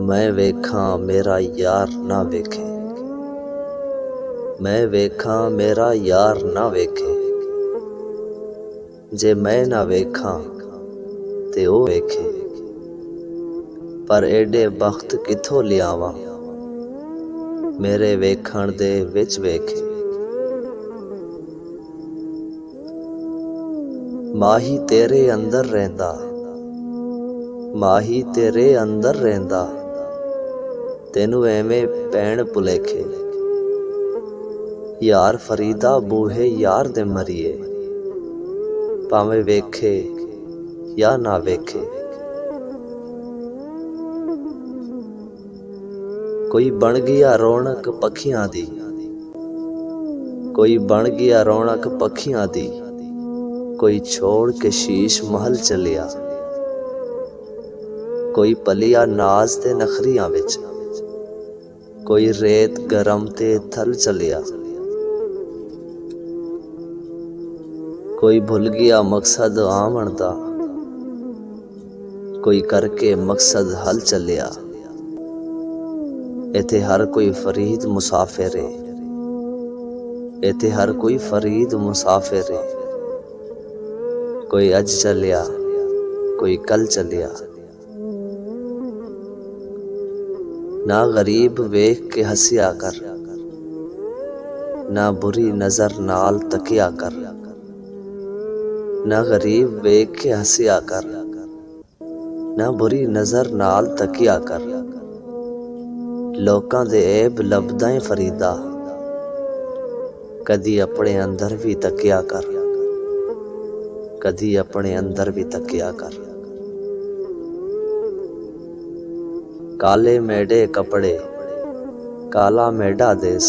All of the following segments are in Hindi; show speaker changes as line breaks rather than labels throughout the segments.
मैं वेखां मेरा यार ना वेखे, मैं वेखां मेरा यार ना वेखे, जे मैं ना वेखां ते ओ वेखे, पर एडे बख्त किथों लियावां मेरे वेखण दे विच वेखे। माही तेरे अंदर रहिंदा, माही तेरे अंदर रहिंदा, तेनू एवें पैण भुलेखे। यार फरीदा बूहे यार दे मरिए, भावें वेखे या ना वेखे। कोई बन गया रौनक पखियां दी, कोई बन गया रौनक पखियां दी, कोई छोड़ के शीश महल चलिया। कोई पलिया नाज ते नखरियां विच, कोई रेत गरम ते थल चलिया। कोई भुल गया मकसद आमण दा, कोई करके मकसद हल चलिया। इथे हर कोई फरीद मुसाफिर है, इथे हर कोई फरीद मुसाफिर है। कोई अज चलिया, कोई कल चलिया। ना गरीब वेख के हसिया कर, ना बुरी नजर नाल तकिया कर। ना गरीब वेख के हसिया कर, ना बुरी नजर नाल तकिया कर। लोकां दे ऐब लभदा है फरीदा, कदी अपने अंदर भी तकिया कर, कदी अपने अंदर भी तकिया कर। काले मेढ़े कपड़े काला मेढ़ा देस,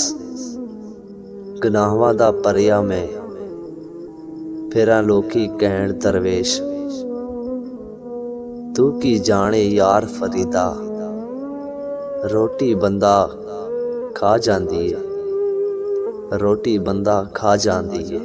गनाहां दा परिया मैं फिरां लोकी कहण दरवेश। तू की जाने यार फरीदा, रोटी बंदा खा जांदी है, रोटी बंदा खा जांदी है।